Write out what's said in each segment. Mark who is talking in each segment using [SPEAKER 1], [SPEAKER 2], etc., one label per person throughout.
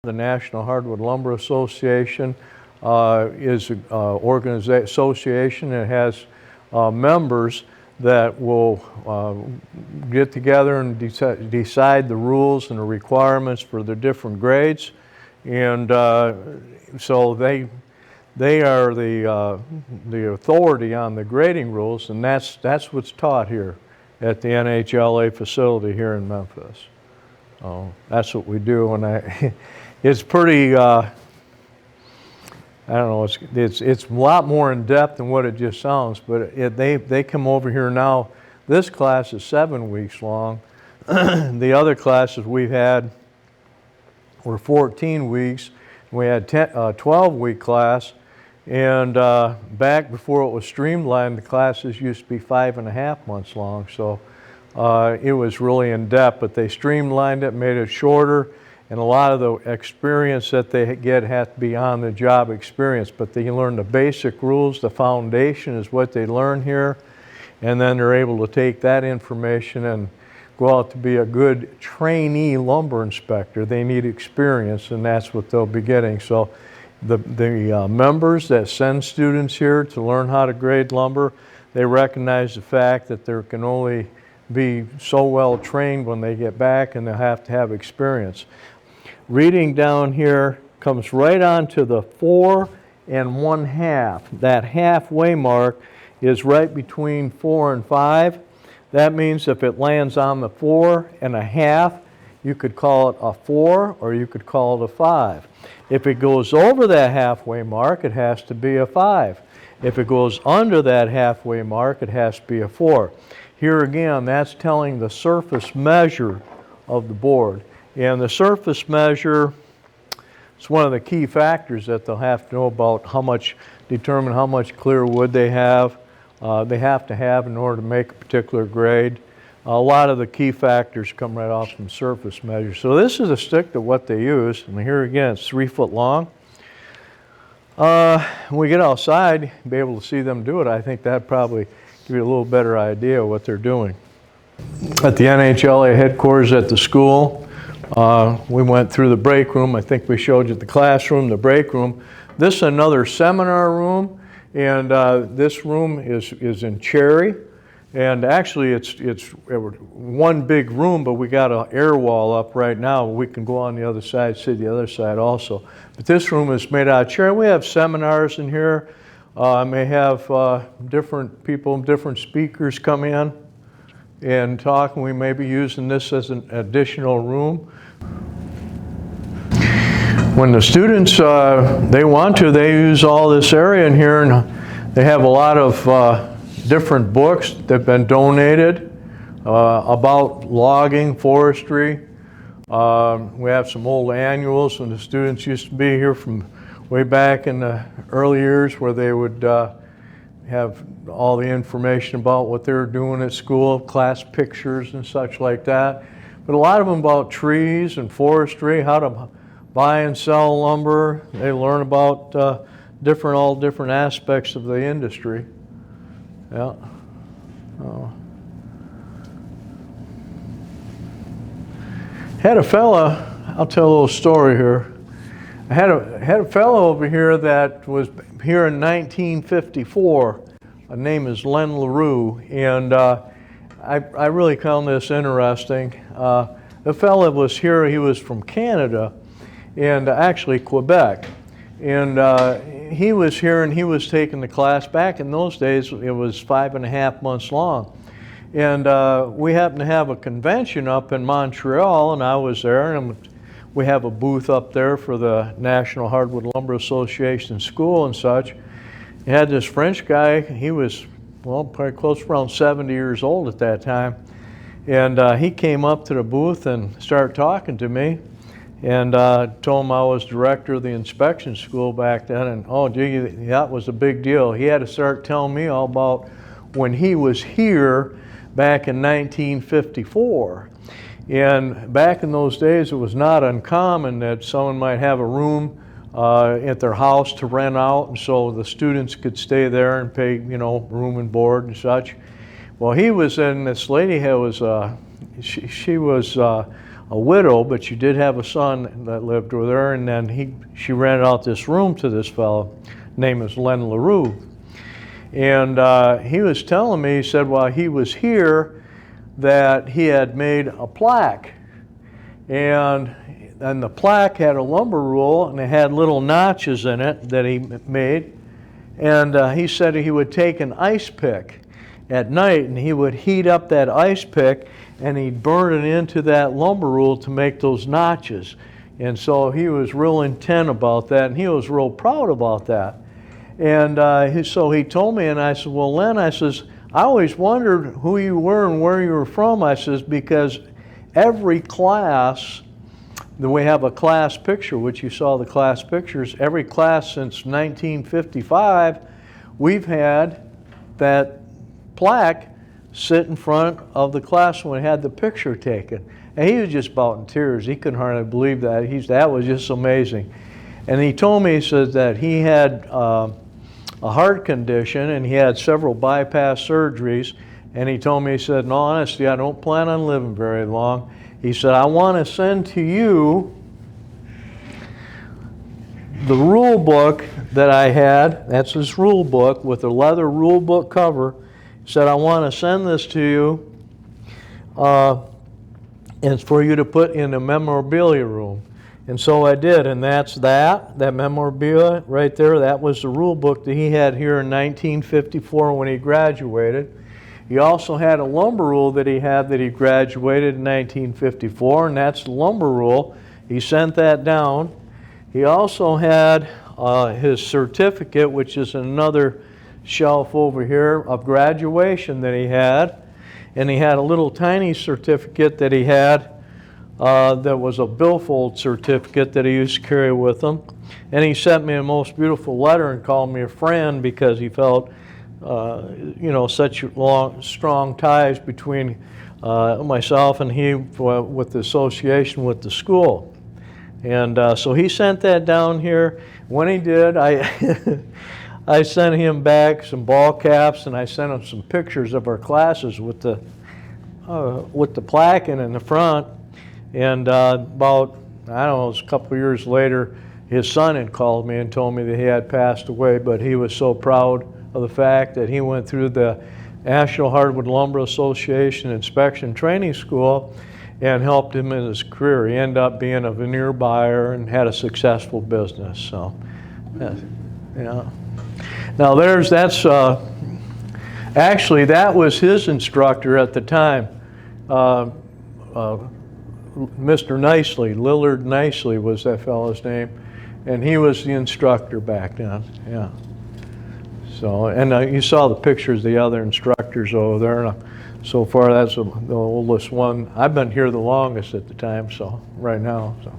[SPEAKER 1] The National Hardwood Lumber Association is an association that has members that will get together and decide the rules and the requirements for the different grades. And so they are the authority on the grading rules, and that's what's taught here at the NHLA facility here in Memphis. That's what we do, and it's pretty, I don't know, it's a lot more in depth than what it just sounds, but they come over here now. This class is 7 weeks long. The other classes we've had were 14 weeks. We had a 12-week class, and back before it was streamlined, the classes used to be 5.5 months long, so it was really in depth, but they streamlined it, made it shorter. And a lot of the experience that they get has to be on the job experience, but they learn the basic rules. The foundation is what they learn here, and then they're able to take that information and go out to be a good trainee lumber inspector. They need experience, and that's what they'll be getting. So the members that send students here to learn how to grade lumber, they recognize the fact that there can only be so well trained when they get back, and they'll have to have experience. Reading down here comes right on to the 4 1/2. That halfway mark is right between 4 and 5. That means if it lands on the 4 1/2, you could call it a 4 or you could call it a 5. If it goes over that halfway mark, it has to be a 5. If it goes under that halfway mark, it has to be a 4. Here again, that's telling the surface measure of the board. And the surface measure is one of the key factors that they'll have to know about determine how much clear wood they have to have in order to make a particular grade. A lot of the key factors come right off from surface measure. So this is a stick to what they use. And here again, it's 3 foot long. When we get outside, be able to see them do it, I think that'd probably give you a little better idea of what they're doing. At the NHLA headquarters at the school, we went through the break room. I think we showed you the classroom, the break room. This is another seminar room, and this room is in Cherry. And actually it's one big room, but we got an air wall up right now. We can go on the other side, see the other side also. But this room is made out of cherry. We have seminars in here. May have different people, different speakers come in and talk, and we may be using this as an additional room. When the students, they want to, they use all this area in here, and they have a lot of different books that have been donated about logging, forestry. We have some old annuals when the students used to be here from way back in the early years, where they would have all the information about what they were doing at school, class pictures and such like that. But a lot of them about trees and forestry, how to buy and sell lumber. They learn about all different aspects of the industry. Yeah. Had a fella, I'll tell a little story here. I had a fellow over here that was here in 1954. His name is Len LaRue, and I really found this interesting. The fellow was here, he was from Canada, and actually Quebec. And he was here and he was taking the class. Back in those days, it was 5.5 months long. And we happened to have a convention up in Montreal, and I was there, and we have a booth up there for the National Hardwood Lumber Association school and such. You had this French guy, he was, well, probably close to around 70 years old at that time. And he came up to the booth and started talking to me, and told him I was director of the inspection school back then. And oh gee, that was a big deal. He had to start telling me all about when he was here back in 1954. And back in those days, it was not uncommon that someone might have a room at their house to rent out, and so the students could stay there and pay, room and board and such. Well, he was in, this lady was, she was a widow, but she did have a son that lived with her, and then she rented out this room to this fellow. Name is Len LaRue. And he was telling me, he said while he was here that he had made a plaque. And the plaque had a lumber rule, and it had little notches in it that he made. And he said he would take an ice pick at night, and he would heat up that ice pick, and he'd burn it into that lumber rule to make those notches. And so he was real intent about that, and he was real proud about that. And so he told me, and I said, well, Len, I says, I always wondered who you were and where you were from. I says, because every class, then we have a class picture, which you saw the class pictures. Every class since 1955, we've had that plaque sit in front of the class when we had the picture taken. And he was just about in tears. He couldn't hardly believe that. That was just amazing. And he told me, he said that he had a heart condition and he had several bypass surgeries. And he told me, he said, in all honesty, I don't plan on living very long. He said, I want to send to you the rule book that I had. That's his rule book with a leather rule book cover. He said, I want to send this to you. And it's for you to put in the memorabilia room. And so I did, and that's that memorabilia right there. That was the rule book that he had here in 1954 when he graduated. He also had a lumber rule that he had that he graduated in 1954, and that's the lumber rule. He sent that down. He also had his certificate, which is another shelf over here, of graduation that he had. And he had a little tiny certificate that he had that was a billfold certificate that he used to carry with him. And he sent me a most beautiful letter and called me a friend because he felt such strong ties between myself and he with the association with the school. And so he sent that down here. When he did, I sent him back some ball caps, and I sent him some pictures of our classes with the plaque in the front. And about, I don't know, it was a couple of years later, his son had called me and told me that he had passed away, but he was so proud of the fact that he went through the National Hardwood Lumber Association Inspection Training School and helped him in his career. He ended up being a veneer buyer and had a successful business. So, yeah. Now actually that was his instructor at the time. Mr. Nicely, Lillard Nicely was that fellow's name, and he was the instructor back then. Yeah. So, and you saw the pictures of the other instructors over there. And so far, that's the oldest one. I've been here the longest at the time. So right now. So,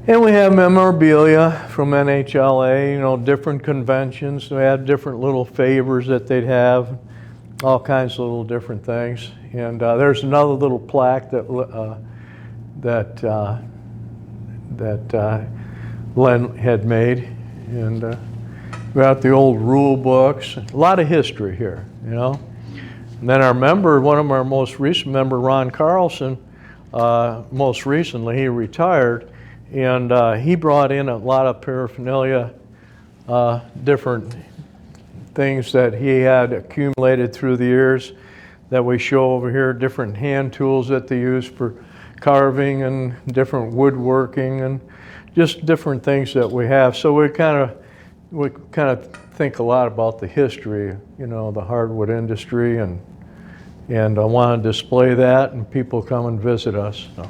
[SPEAKER 1] and we have memorabilia from NHLA. Different conventions. We had different little favors that they'd have, all kinds of little different things. And there's another little plaque that Len had made, and we got the old rule books. A lot of history here, And then one of our most recent member, Ron Carlson, most recently he retired, and he brought in a lot of paraphernalia, different things that he had accumulated through the years that we show over here, different hand tools that they use for carving and different woodworking and just different things that we have. So we kind of think a lot about the history, the hardwood industry, and I want to display that, and people come and visit us. So.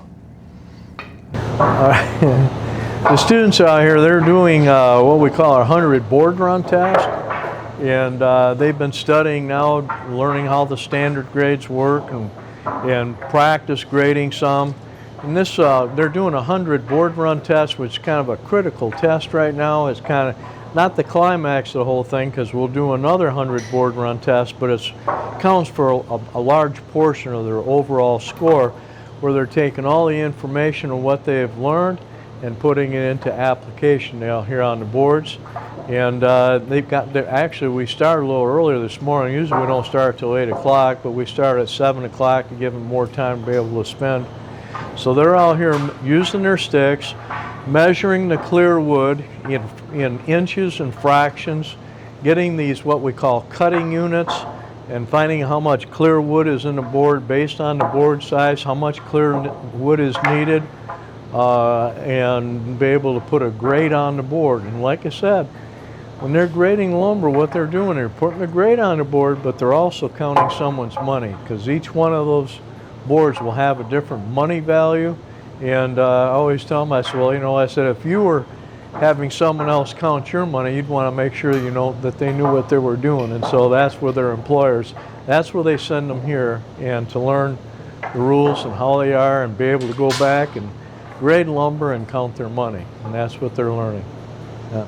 [SPEAKER 1] The students out here, they're doing what we call our 100 board run test. And they've been studying now, learning how the standard grades work and practice grading some. And this, they're doing 100 board run tests, which is kind of a critical test right now. It's kind of not the climax of the whole thing, because we'll do another 100 board run tests, but it counts for a large portion of their overall score, where they're taking all the information of what they have learned and putting it into application now here on the boards. And actually we started a little earlier this morning. Usually we don't start till 8 o'clock, but we start at 7 o'clock to give them more time to be able to spend So they're out here using their sticks, measuring the clear wood in inches and fractions, getting these what we call cutting units, and finding how much clear wood is in the board based on the board size, how much clear wood is needed, and be able to put a grade on the board. And like I said, when they're grading lumber, what they're doing, they're putting a grade on the board, but they're also counting someone's money, because each one of those boards will have a different money value. And I always tell them, I said, well, you know, I said, if you were having someone else count your money, you'd want to make sure, you know, that they knew what they were doing. And so that's where their employers, that's where they send them here, and to learn the rules and how they are, and be able to go back and grade lumber and count their money. And that's what they're learning. Yeah.